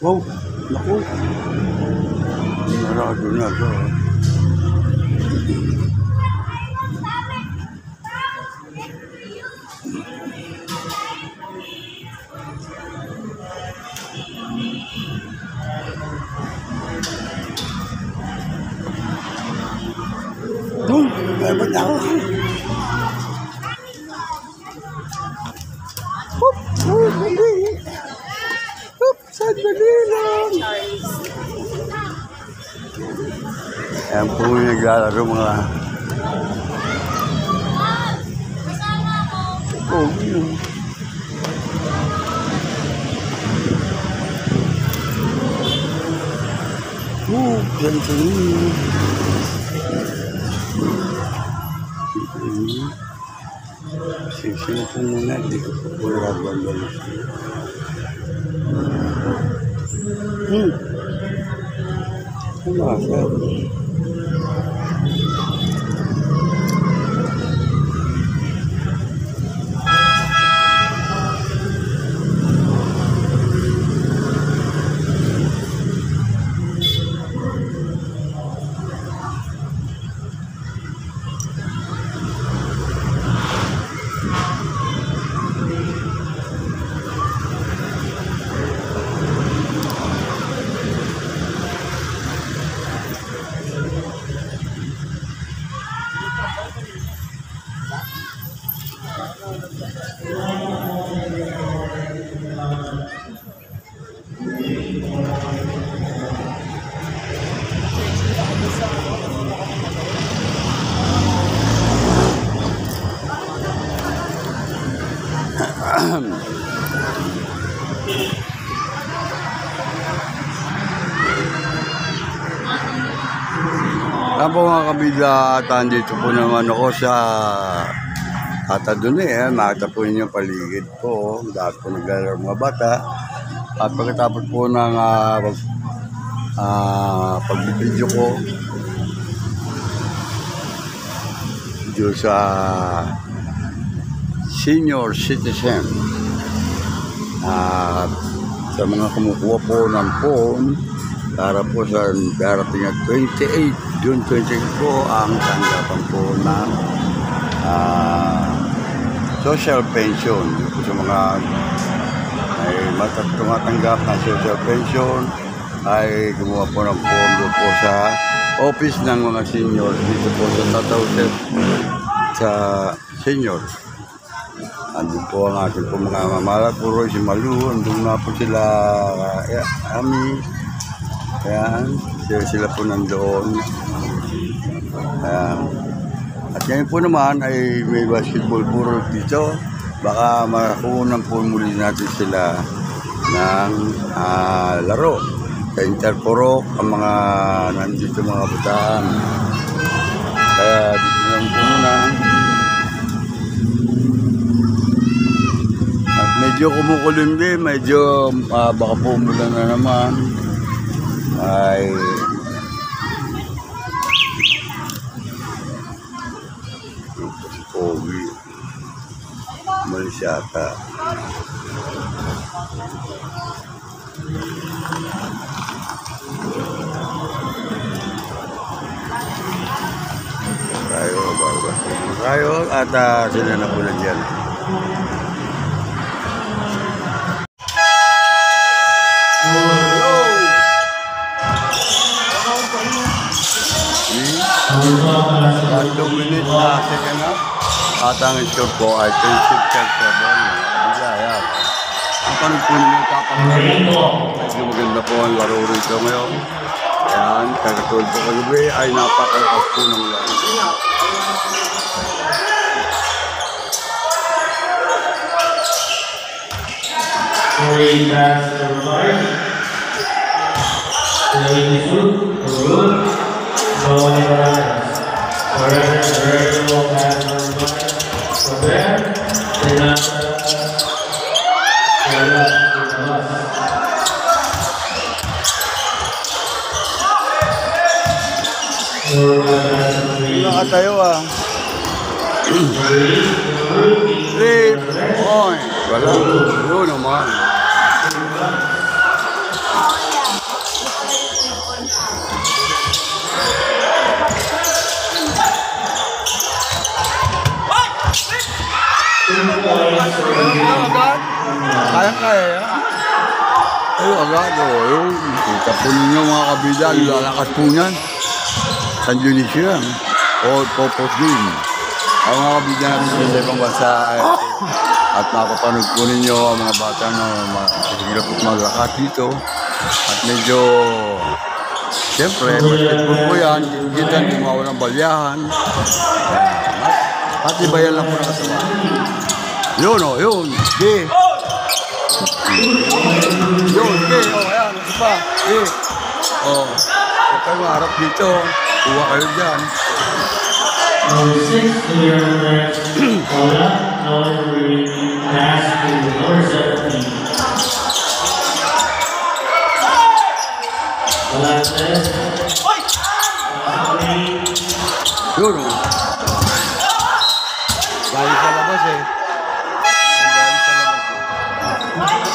Wow, naku. Sarado na ito. Doon, ba't ako? Sandali lang. Ayan po yung naglalaro mga yun. Ganito yun. Sising po muna, di ko po pulagwan doon. Masarap. Po mga kabida, at andito po naman ako sa Ataduni. Makita po ninyo yung paligid po. Dahil po naglalaro mga bata. At pagkatapos po ng pagbibidyo ko dito sa senior citizen, sa mga kumukuha po ng phone para po sa darating at 28 June 28 po ang tanggapan po ng social pension. Sa mga ay tumatanggap ng social pension ay gumawa po ng form po sa office ng mga senior dito po sa Tatauset sa senior. Andun po ang ating po mga mamala po si Malu, andun na po sila Ami. Ayan, sila po nandoon. Ayan. At ngayon po naman ay may basketball puro dito. Baka makakunan po muli natin sila ng laro. Sa Interporok, ang mga nandito mga bataan. Kaya dito lang po muna. At medyo kumukulim din, medyo baka po mula na naman. Ay si Kobe Malisyata tayo at sila na po lang dyan. Tatlong minute na second half at ang score po ay 26-7. Ayan. Ang panagpunin yung kapangalaman po. Medyo maganda po ang laro rito ngayon. Ayan, kagatuloy po kagabi ay napakalakas po ng laro. Nakatayo 3 point. Wala. Yun naman. Kaya yan. Agad. Yung kita po ninyo mga kabida, lalakas po niyan. San Dionisio yan. O Popos din. Ang mga kabigyan natin sa ibang bansa at makapanood po ninyo ang mga bata na mahirap maglakas dito. At medyo, siyempre, basketball po yan, kita hindi mawalang balyahan. Patibayan lang po na kasama. Yun o, yun. Okay. Yun, okay. O, ayan, ito pa. Okay. O, huwag kayo maharap dito. Kuha kayo dyan. Number 6, clear number Ola. Number 3, pass to number 17. Ola says, Yun o. Galing sa labas eh. Galing sa labas eh.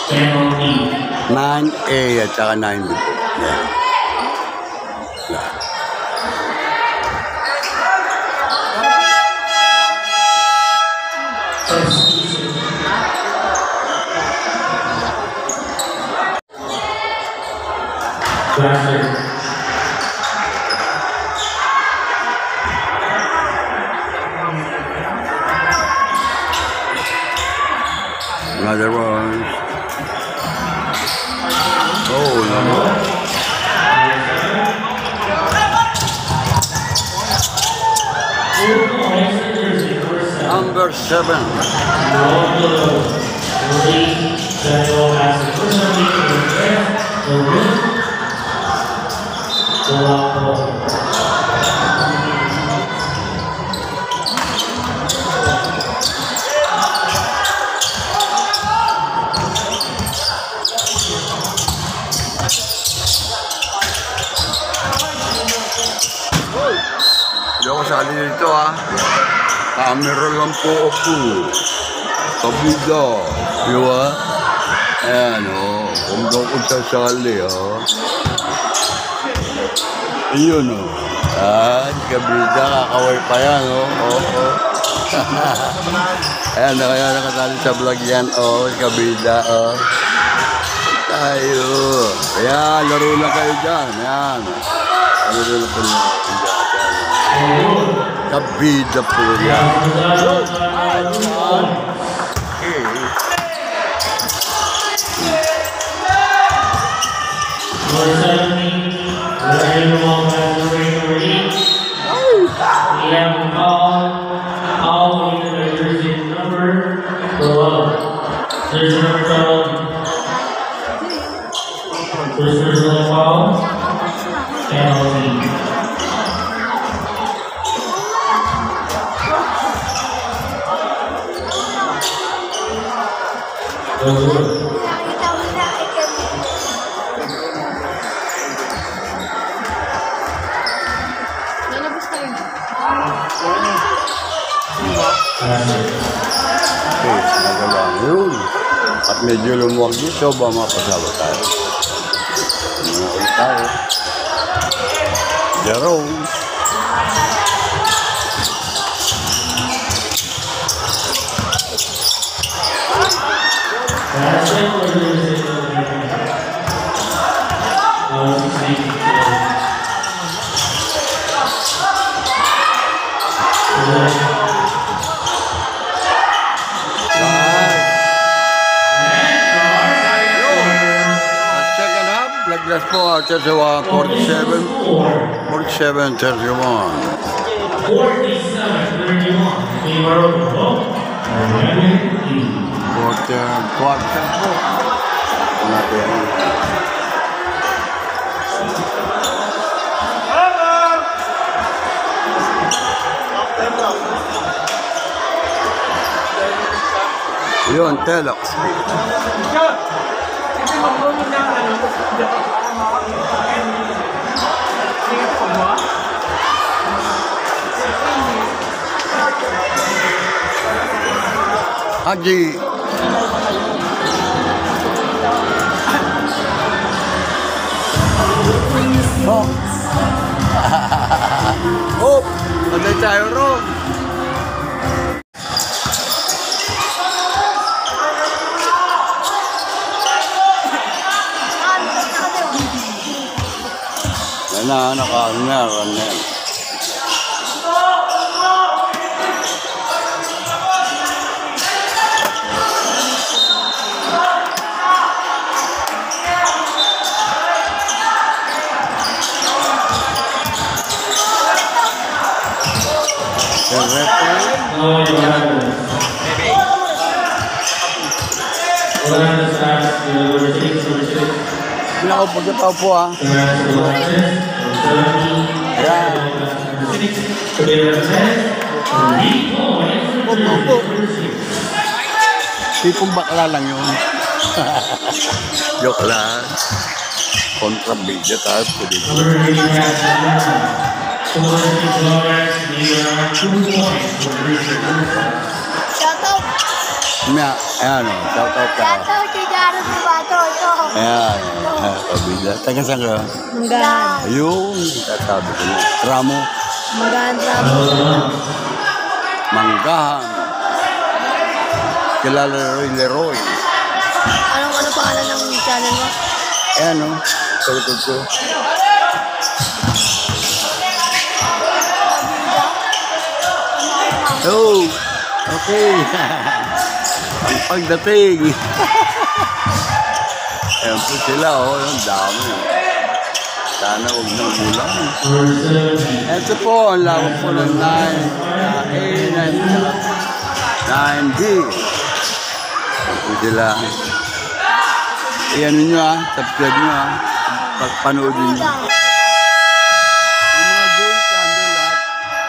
penalty. 9A at saka 9B po. Yeah. Yeah. Blaster. Another one. Oh, no. Number 7. Hindi ako sali dito ha. Camera lang po ako. Kabida. Di ba? Ayan o. Kung daw ko sasali o. Iyon o. Kabida. Kakaway pa yan o. Ayan na kaya nakasali sa vlog yan o. Kabida o. Tayo. Ayan. Laro lang kayo dyan. Ayan. Laro lang po nyo. Kabida po yan. Lalabas tayo. Okay, magalang yun. At medyo lumuwag dito, ba mapasawa tayo. Mga ulit tayo. Jerome. Laglas po at sa 47, 31. 44 po. Natin. Yun, Telox. Haji. Oh. Oh, patay tayo ron. Runner. No irregulars. Orlando starts to number 6. Pinakaupo ka po ah. Starts to number 17. Ayan. Number 6. To be represented. 3 points. Number 6. Tipong bakla lang yun. Joke lang. Kontrabida tayo po dito. Number 3 has number 9. 4 Lawrence. They are 2 points. Number 6. Shoutout! Ayan o, shout out ka. Shoutout kay Jared Sabato. Ito. Ayan, kabila. Taga saan ka? Manggahan. Ayun, tatabi ko na. Tramo, Manggahan Ramo. Manggahan. Kilala Leroy. Anong pangalan ng channel mo? Ayan o, sa likod ko. Oh, okay. Ang pagdating. Ayan po sila, oh, yung dami. Sana huwag nang bulang. Ito po, ang lawak po ng 9, A, 9B. Ayan po sila. Iyan nyo subscribe nyo pagpanoodin nyo. Yung mga games, nandun lahat.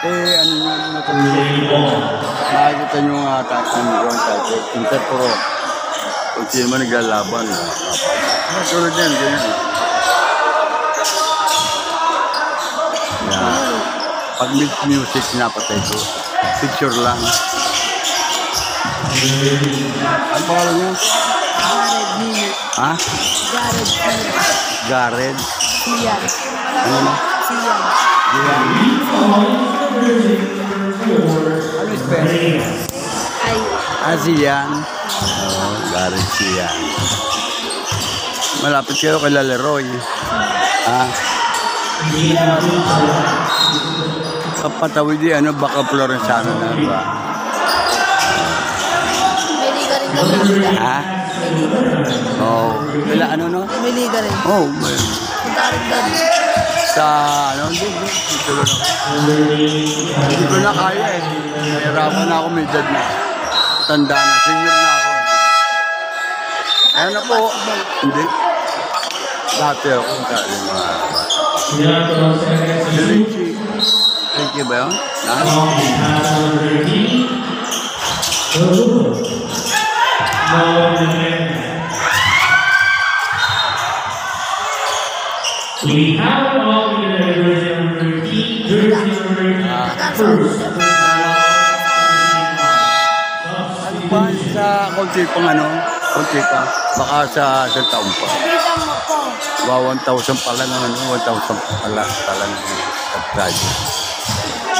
Ano nyo, makikita nyo nga tatanong tayo. Interpro. Kung sino man naglalaban. Tulad yan, ganyan. Yan. Pag music, napatay ko. Picture lang. Ang pangalan nyo? Jared Miller. Ha? Jared Miller. Gareth. Sian. Ano na? Sian. Diyan. Ano spell? Ay. Siyan. Oo, Gareth Siyan. Malapit kayo kay Leroy. Ha? Kapatawid di baka Florensano na ba? May liga rin kami. Ha? Oo. Kila ano no? May liga rin. Oo. Punta rin doon. Sa dito lang ako. Hindi ko na kaya eh. Nahirapan na ako, may edad na. Tanda na, senior na ako. Ayan na po. Hindi. Dati ako, dati mga bata. Si Richie. Richie ba yun? We have all the jersey number 13, jersey number 13, first. Ano ba sa konti pang konti pa. Baka sa isang taon pa. Kita mo po. Wow, 1,000 pala ng 1,000 pala ng subscribe.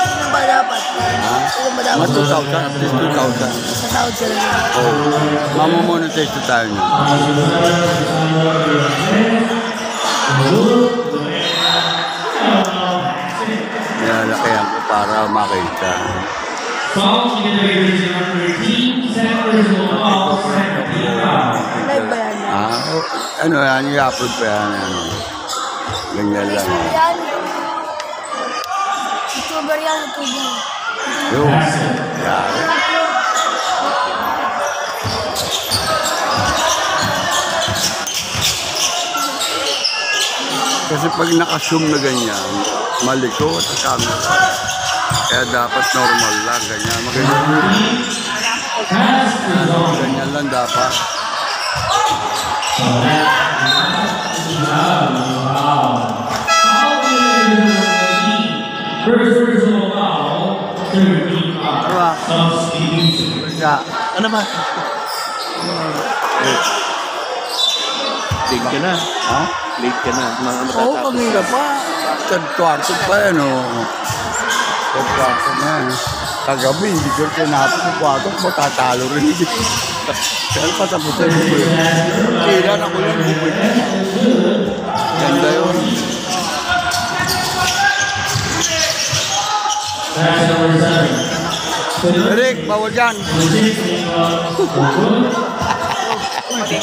Ano ba dapat? Ha? Ano ba dapat? Mga 2,000, at least 2,000. Matawad sila nila. Oh, mamomonetize na tayo nyo. Nilalakihan ko para makita. Song in the jersey number 13, centers will all 75. Live ba yan? Ano yan, i-upload pa yan. Ganyan lang. Yan. YouTuber yan. YouTuber. Yung, yari. Kasi pag naka-zoom na ganyan, malikot ang camera. Kaya dapat normal lang, ganyan. Ganyan lang dapat. First personal foul, 13 foul. Substitution. Ano ba? Late ka na. Ha? Late ka na. Oo, kanina pa. Third quarter pa yan, o. Third quarter na yan. Kagabi, hindi ko tinapos yung quarter, matatalo rin. Kaya patapusin mo yun. Kailan ako yung bumili. Ganda yun. number 7. Spinner. Eric, bawal dyan. Number 6, Ogun. Hindi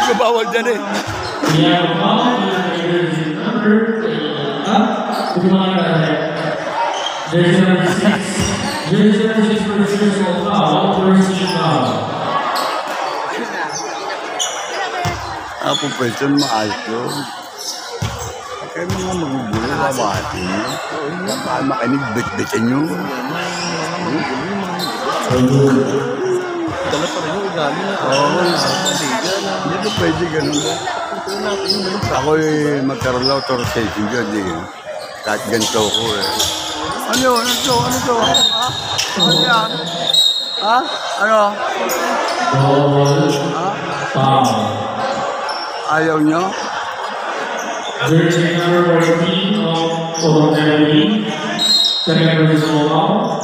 ka bawal dyan eh. We have a foul with jersey number jersey number 6. Jersey number 6 for the physical foul. First team foul. Ako pwede maayos yun. Kaya mga magugulo, babati nyo. Baka makinig, bit-bitin nyo. Dala pa rin yung ugali na. Oo. Hindi ko pwede ganun. Ako'y magkaroon lang authorization dyan. Kahit ganito ko eh. Ano yun? Ano to? Ano to? Ha? Ano yan? Ha? Ano? Ha? Foul. Ayaw nyo? Jersey number 14 of Ogun. Second physical foul.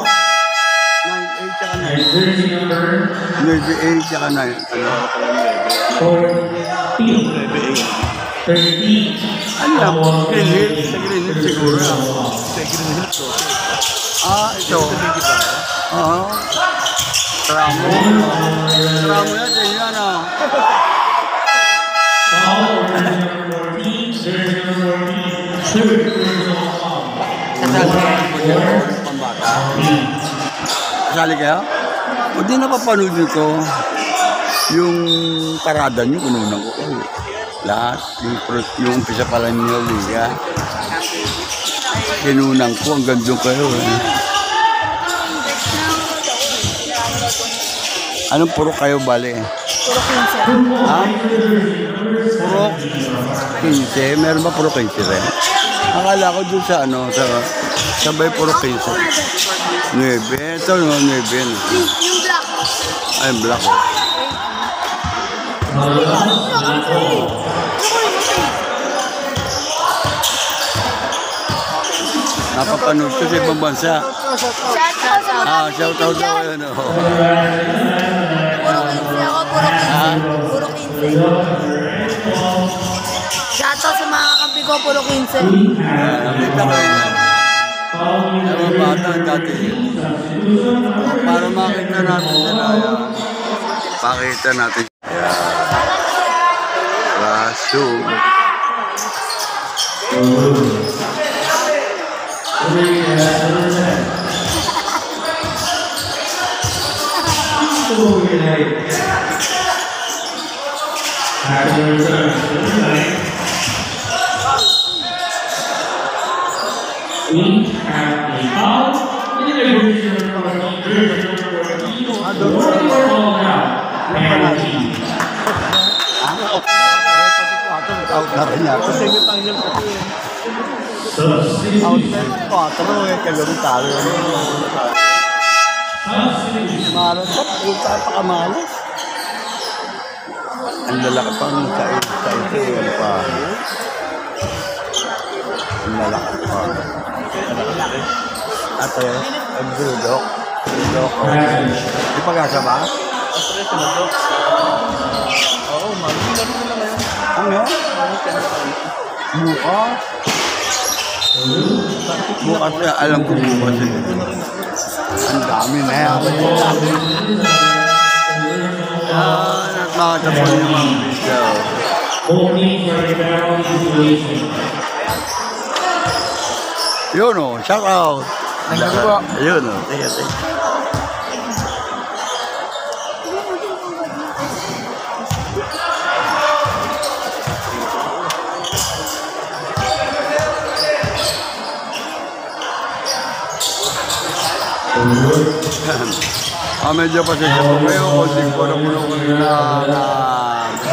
9-8 tsaka And jersey number 9. 9-8 tsaka 9. Ano? 14. 13. Ano yan? Green Hill? Sa Green Hill siguro. Sa Green Hill to. Ito. Oo. Tramo. Tramo yan. Yan ah. Foul, jersey number 14. Jersey number 14. Third physical foul. Pambata. Kasali kayo? O di napapanood nyo to. Yung parada nyo, kununan ko. Lahat. Yung umpisa pala nyo, Liga. Kinunan ko, hanggang doon kayo. Anong puro kayo, bali? Puro 15. Ha? Puro 15? Meron ba puro 15 rin? Akala ko doon sa ano, sabay puro 15. 9. Ito no, 9. Yung black. Ay, black. Napapanood ko sa ibang bansa. Shout out daw yun. Puro 15 ako, puro 15. Shout out sa mga kakampi ko, puro 15. Nakita ko yun. Mga bata dati. Para makita natin sila. Pakita natin. Classroom. We have a foul in the position of jersey number 14. Ball now. Penalty. Out na rin niya. Kasi yung tanggal ko yun. Out na rin. Patro eh. Kagawin talo. Malas pa. Puta pa kamalas. Ang lalaki pa ng sa pa. Ang lalaki pa. Ate, ang dudok. Dudok. Di pag-asa ba? Oo, mami. Laro ko na ngayon. Ano? Bukas? Bukas na. Alam ko bukas eh. Ang dami na yan. Nakakatapon yung mga video. Holding for a penalty situation. Yun o, shout out. Yun o, sige, sige. Medyo pasensya po kayo, konting po na puno ko na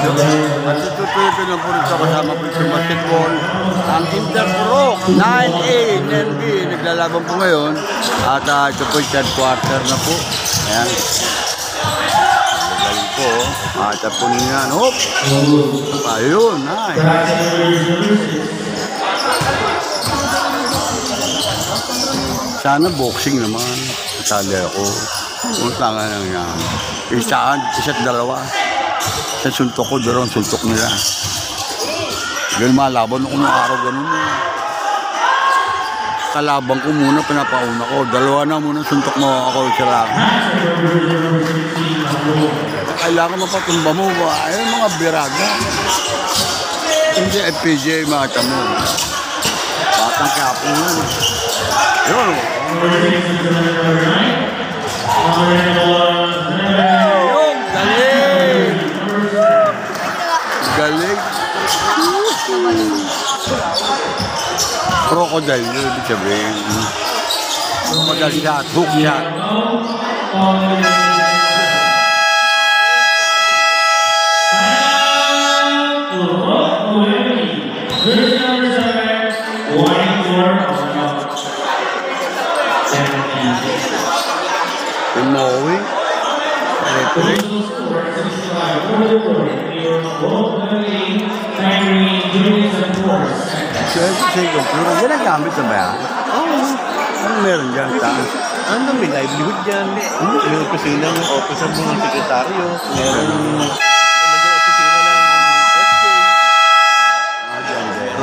at tututuyo ng puro sa kasama po sa basketball. Ang Interpro 9A NB naglalaban po ngayon at ito po yung third quarter na po. Ayan. Galing po. At po niyan. Hop! Ayun, nice. Sana boxing naman. Kasali ako. Punta nga lang yan. Isa't dalawa. Sa suntok ko, doon suntok nila. Ganun malaban ako ng araw ganun. kalabang ko muna, pinapauna ko. Dalawa na muna, suntok mo ako isa lang. Kailangan mapatumba mo ba? Ayun mga biraga. Hindi FPJ, mata mo. Batang kapo yun. Yun. Yun, galing. Galing. Crocodile, yun ibig sabihin. Crocodile shot, hook shot. Umuwi. Electric. Kasi computer, yan ang gamit na ba yan? Oo. Ano meron dyan? Taas? Ano, may livelihood dyan. May opisina ng office ng mga sekretaryo. Meron opisina ng SK. Dyan, dyan.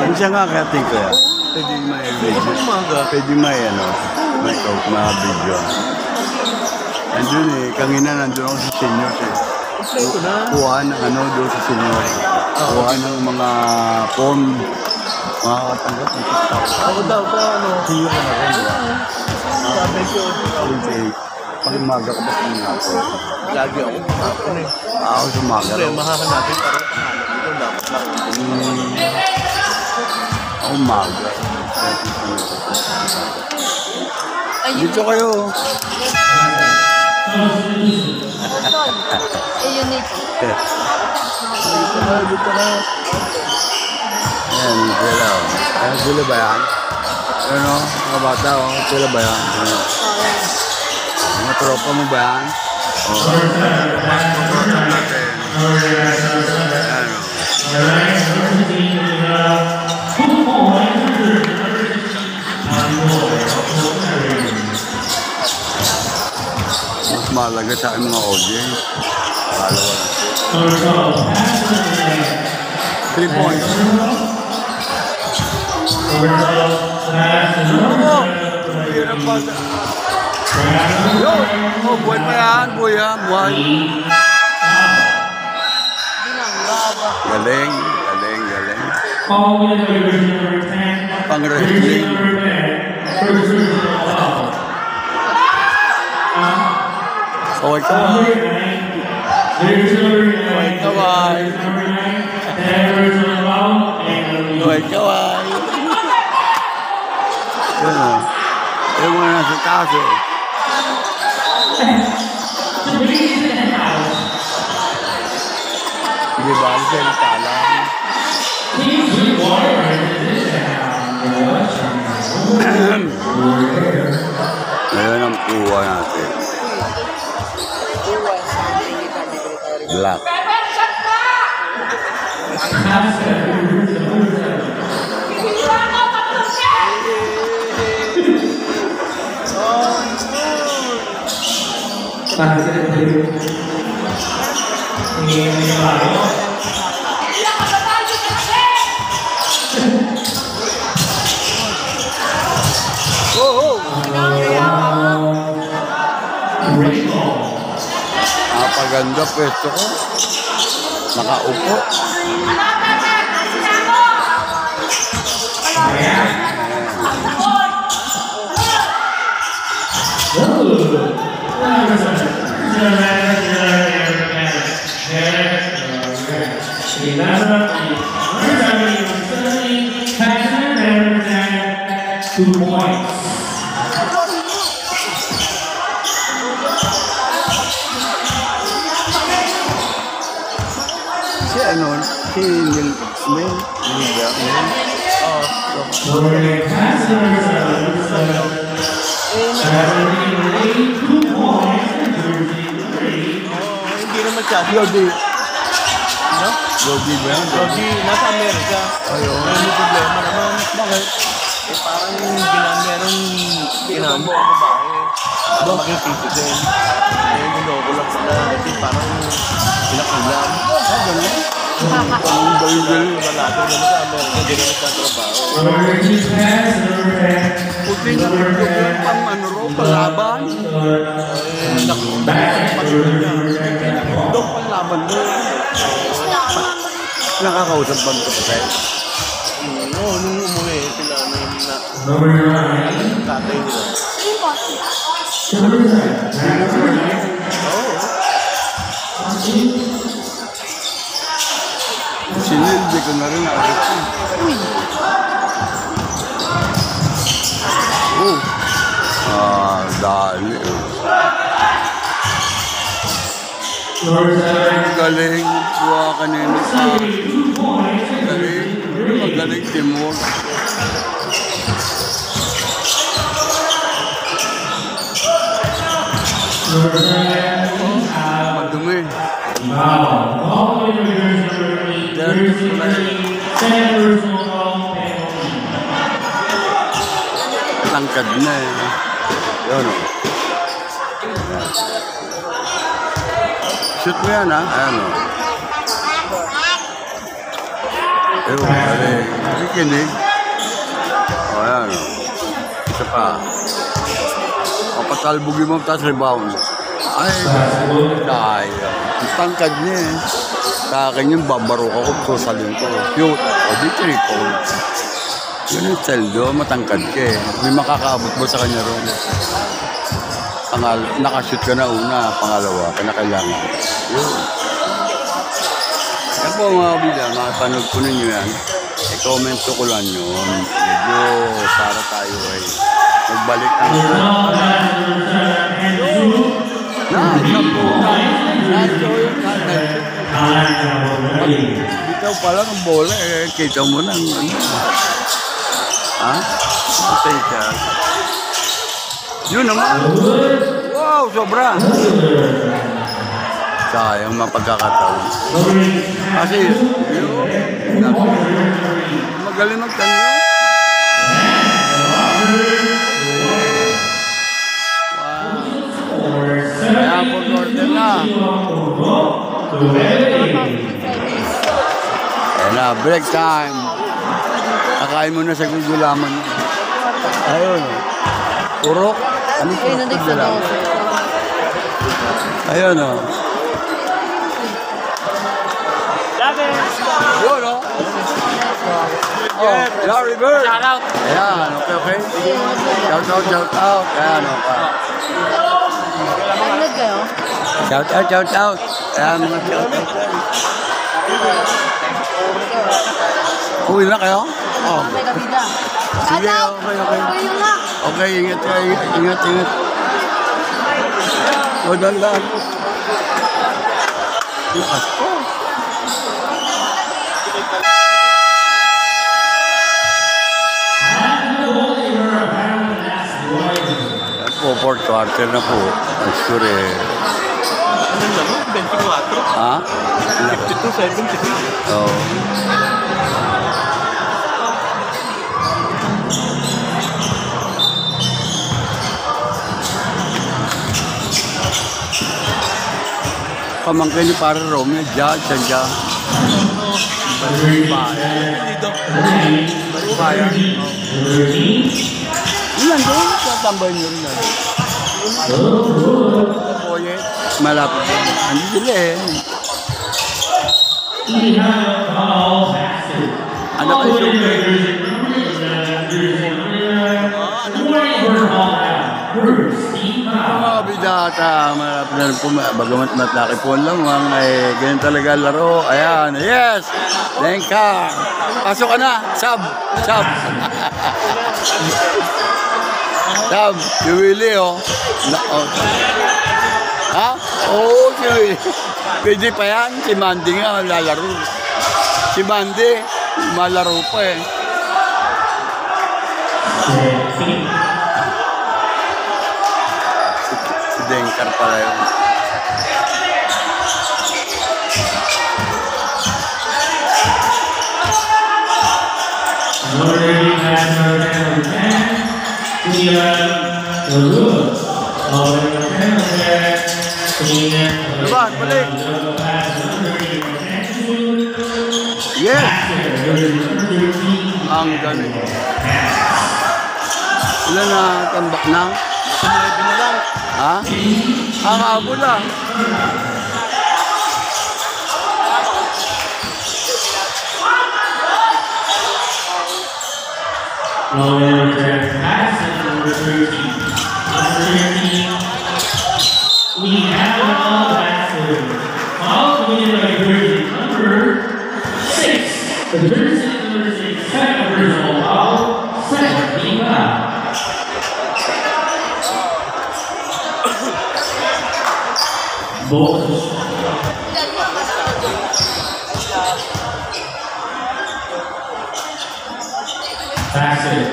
Minsan nga kaya think ko yan. Pwede may video. Pwede may ano. May video. Nandun eh. Kanina nandun ako sa seniors eh. Kompleto na. Kuha ng ano doon sa seniors. Kuha ng mga form. Makakatanggap ng TikTok. Ako daw pa, ano. Senior na rin. Sabi ko, Pag umaga ka ba sa mga ako? lagi ako kapon eh. Ako sa umaga. Siyempre, mahahanapin parang pangalan ko. Dapat lang. Ako umaga. Dito kayo. Unique. Dito na. Ayan, sila. Ayan, sila ba yan? Ano, mga bata, oh. Sila ba yan? Ano? Mga tropa mo ba yan? Oo. Tropa natin. Ayan, oh. Mas mahalaga sa aking mga audience. Dalawa lang. 3 points. Yo! Oh, buhay pa yan. Buhay yan. Buhay. Galing. Galing. Galing. Pang-wrestling. Kaway kaway. Kaway kaway. Kaway kaway. Yan o. Yan mo na nasa taas eh. Hindi ba? Alis ay talang. Ngayon ang kuha natin. Black. Napaganda pwesto ko. Nakaupo. Two points. Si ano, si Neil Smith. Hindi naman siya. Lodi. No? Lodi ba yan? Lodi, nasa Amerika. Ayun. May problema naman. Bakit? Eh, parang meron ginambo ang babae. Para maging citizen. Eh, niloko lang sila. Kasi parang pinakulam. Ganun. Ang galing-galing. Wala father naman sa Amerika, hindi na nagtatrabaho. Number 2 pass, number 10. Puting yung pang ano ro, palaban. Dok, palaban mo. Nakakausap ba ito pa Oo, nung umuwi, sila na Number 9. tatay nila. Number 9. Sinilbi ko na rin agad. Dali. Number 7. Galing. Buwa kanina sa galing. Magaling Timur. Number 7. Madumi. Wow. All the way to number 8. There's 10 personal foul penalty. Tangkad na eh. Yun o. Shoot mo yan ha. Ayan o. Ewan, galing. Nakikinig. O, ayan o. Isa pa. O, patalbugin mo, tapos rebound. Ay, dahil. Ang tangkad niya eh. Sa akin yung babaro ako, susalin ko. Shoot. O, di triple. Yun yung Celdo, matangkad ka eh. May makakaabot mo sa kanya ron. Nakashoot ka na una, pangalawa, kailangan. Yun. Yan po mga kabila, makapanood ko ninyo yan. I-comment ko lang yun. Medyo para tayo ay magbalik ang isang po. Nacho yung kanal. Bitaw pa lang ang bola eh. Kita mo nang ha? Matay ka. Yun naman. Wow, sobra. Sayang mapagkakataon. Kasi, yun. Magaling magtanong. Wow. Kaya po, order na. Ayan na, break time. Kakain mo na sa gugulaman. Ayun. Urok. Ano po? Ayun o. Yun o. Oh, Larry Bird. Shout out. Ayan, okay. Shout out. Ayan o. Nanonood kayo? Shout out. Ayan, mga shout out. Uwi na kayo? Oh. May kabida. Sige, Shout out! okay. Uy, yun na. Okay, ingat. Walang lang. Lakas ko. Yan po, fourth quarter na po. Ang sure eh. Ano naman? 24? Ha? 52-73. Oo. Pamangkin ni para Romeo, dyan. Bayan. Ilan doon? Tatambay nyo rin lang. Oye, malapit doon. Hindi sila eh. Ano kayo mga bidata, malapit na rin po, bagamat matlaki po ang lamang, ay ganyan talaga laro. Ayan, yes! Denka! Pasok ka na! Sab! Sab, si Willie, oh. Ha? Oo, si Willie. Pwede pa yan, si Mandy nga lalaro. Si Mandy, malaro pa eh. Denkar pala yun. Diba? Balik. Yes! Basket. Number 13. Ang galing. Ilan na tambak na? Sumulad na lang. Ha? Ang abo lang. Number 10. Basket. Number 13. Number 13. We have a ball basket. Foul committed by jersey number 6. The jersey number 6. Second personal foul. Second team foul. Both. Basket.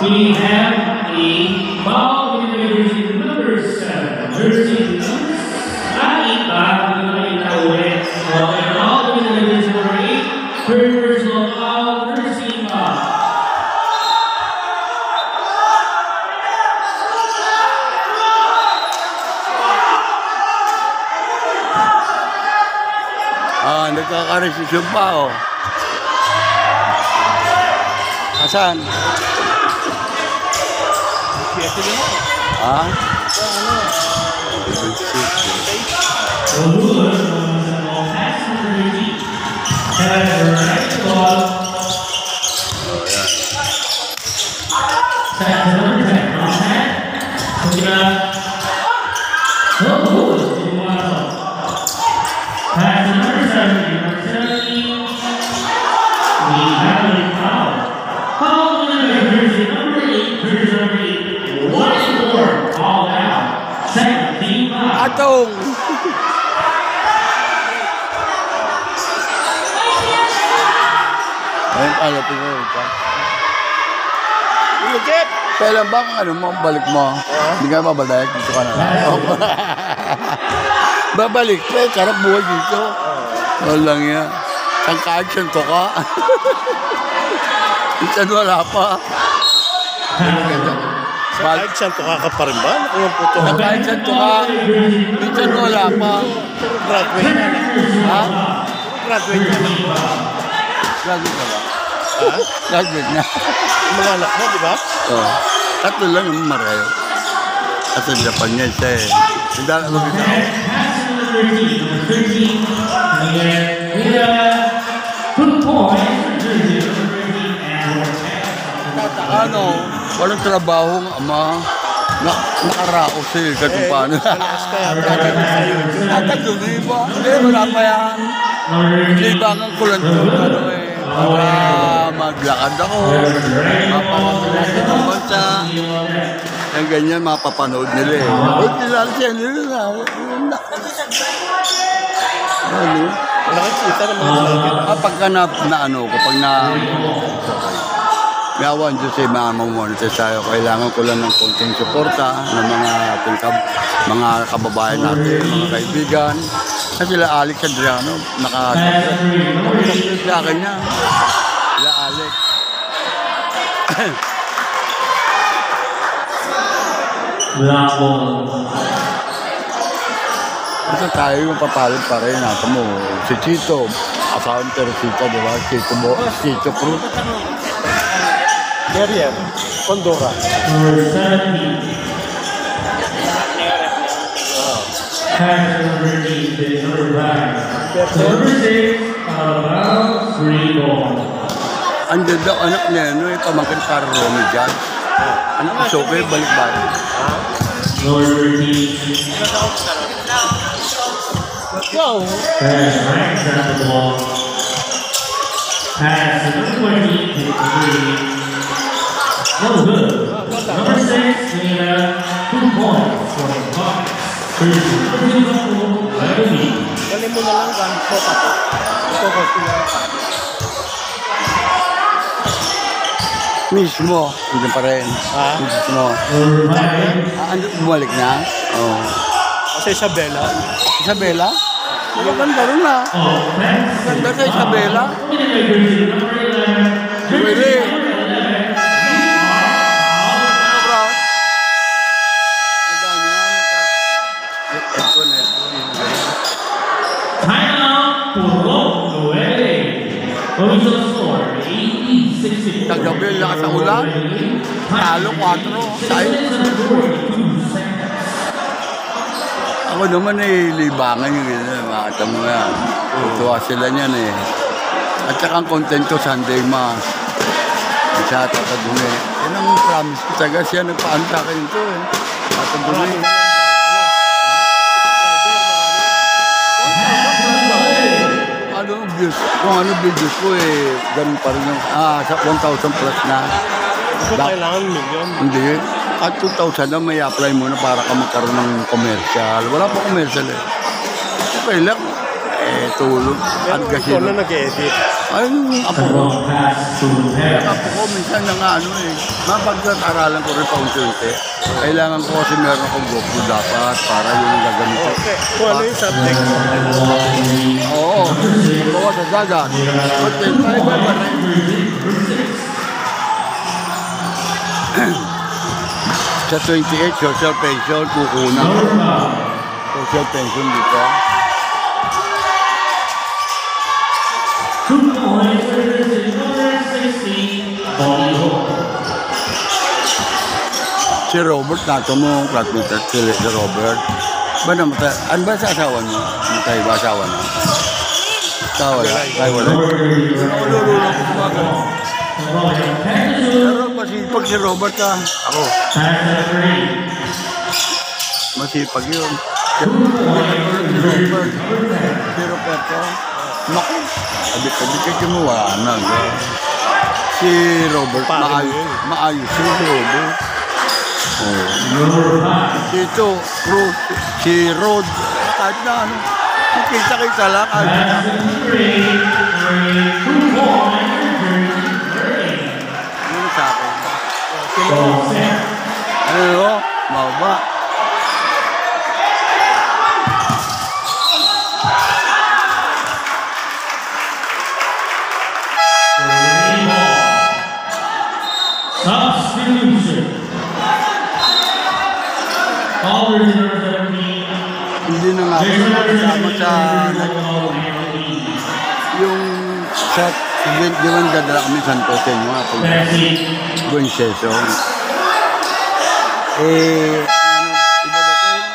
We have a ball with jersey number 7. Jersey number 9. Ball with jersey number 8. Third personal foul. First team foul. Nagkakaresisyon pa, oh. Asan? Ha? Atong! Ayun pala, pinag ka. Lugit! Kailan ba ang ano mo, balik mo? Hindi ka mabalik, dito ka na lang. Babalik pa, sarap buhay dito. Walang yan. Ang ka-action to ka. Minsan wala pa. Kahit saan ka pa rin ba? Ang puto. Kahit saan to ka, minsan wala pa. Graduate na. Ha? Graduate na. Graduate na ba? Ha? Graduate na. Yung mga anak mo, di ba? Oo. Tatlo lang yung marayo. At sa Japan niya siya eh. Hindi na mo kita. Ano, walang trabaho ang ama. Nakaraos eh, kahit paano. Tatlo na iba. Hindi, wala pa yan. Libangan ko lang ito. Ano eh. Para maglakad ako. Mapapaglasin ng bansa. Yung ganyan, mapapanood nila eh. Uy, kilala siya nila na. Ano? Wala kang kita ng mga salagin. Pagka na ano, kapag Yawan Diyos ay mamamonitor tayo. Kailangan ko lang ng konting suporta ng mga ating mga kababayan natin, mga kaibigan. Kasi sila Alex Adriano, nakasabit sa akin niya. Sila Alex. Ito tayo yung papalid pa rin. Nasa mo, si Chito, asawang Teresita, di ba? Chito Cruz. Carrier, Condora. Number 17. Pass number 8 is number 5. Number 6, about 3 ball. Ang ganda anak niya, no? Yung pamangkin para Romy John. Anak ko, so okay, balik-balik. Number 13. Go! Pass right side of the ball. Pass number 20 to 3. No good. Number 6, we have 2 points for the Bucks. Galing mo na lang gan po pa po. Ito ko sila. Mismo, hindi pa rin. Ha? Mismo. Ano, bumalik na? Oo. sa Isabela. Isabela? Maganda rin na. Maganda sa Isabela. Pwede. Timeout, Purok Noel. Original score, 80-60. Kagabi, lakas ang ulan. Talo 4. Ako naman libangan yung gano'n. Makita mo yan. Tuwa sila niyan eh. At saka ang content ko, Sunday Mass. Isa tatadungi. Yan ang promise ko. Taga siya nagpaan sa akin ito eh. Tatadungi. Kung ano videos ko eh, ganun pa rin yung, sa 1,000 plus na. Ito kailangan million. Hindi. At 2,000 na may apply mo na para ka magkaroon ng commercial. Wala pa commercial eh. Okay lang. Tulog. At Pero kasi ikaw na nag-edit. ay, apo ko. Apo ko, minsan na nga ano eh. Mapagkat-aralan ko rin paunti-unti. Kailangan ko kasi meron akong GoPro dapat para yung gaganito. Okay. Kung ano yung subject mo? Oo. Bawa sa dagat. Okay, tayo ba ba na? Sa 28, social pension, kukunan. Social pension dito. 2 points for the number 16, Bollywood. Si Robert, nato mo, classmate si Robert. Ba namatay? Ano ba sa asawa niyo? Namatay ba asawa niyo? Asawa niyo? Ay, wala. Ulululong ko kumagano. Pero masipag si Robert ah. Ako. Masipag yun. Si Robert. Si Roberto. Naku. Abit-abit ka kinuha na. Si Robert, maayos si Robert. Oh. Dito, si Rod, kahit na ano, kita lang. Yun sa akin. Ano, mababa. Substitution. Callers number 17. Hindi na nga kasama sa yung sa di man dadala kami sa Santos yung mga pag going session. Ano, iba dating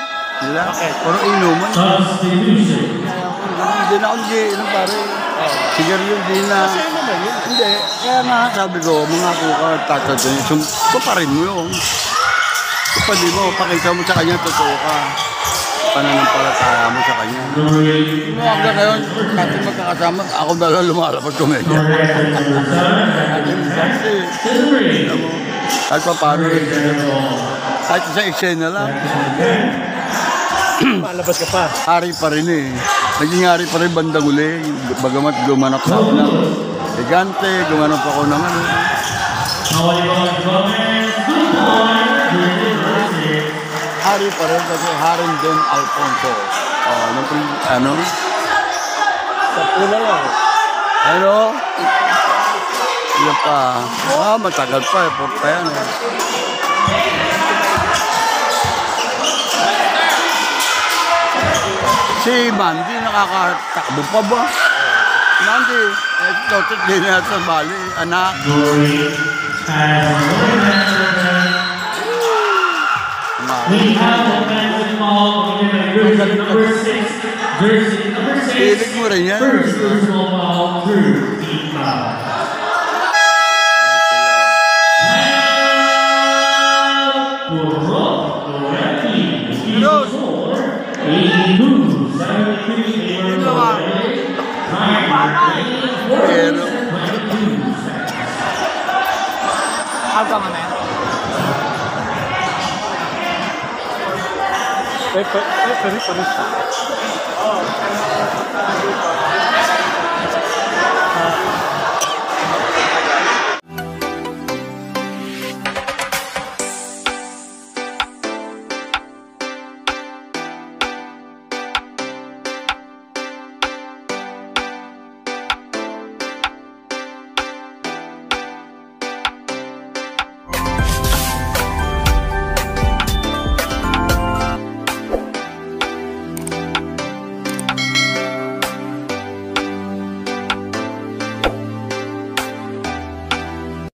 nila. Pero inuman. Substitution. Hindi na ako ilang pare. Sigarilyo din na. Hindi. Kaya nga sabi ko, mga kuka, tatadun. Kuparin mo yun. Kupali mo, pakita mo sa kanya, totoo ka. Pananampalataya mo sa kanya. Hanggang ngayon, natin magkakasama, ako na lang lumalapag komedya. Kahit pa paano, kahit sa eksena lang. Malabas ka pa. Hari pa rin eh. Naging hari pa rin bandang uli. Bagamat gumanap ako ng higante, gumanap ako ng ano. Hari pa rin kasi Haring Don Alfonso. Ano? Sa pula lang. Ano? Yan pa. Matagal pa eh. Porta yan eh. Si Mandy nakakatakbo pa ba? Mandy, totot din na sa bali, anak. We have a offensive foul committed by number 6. Jersey number 6. Pilig mo rin yan. First personal foul through team foul. Purok Noel. Score 82-73. Pero, Hanggang ano yan? Pero siya.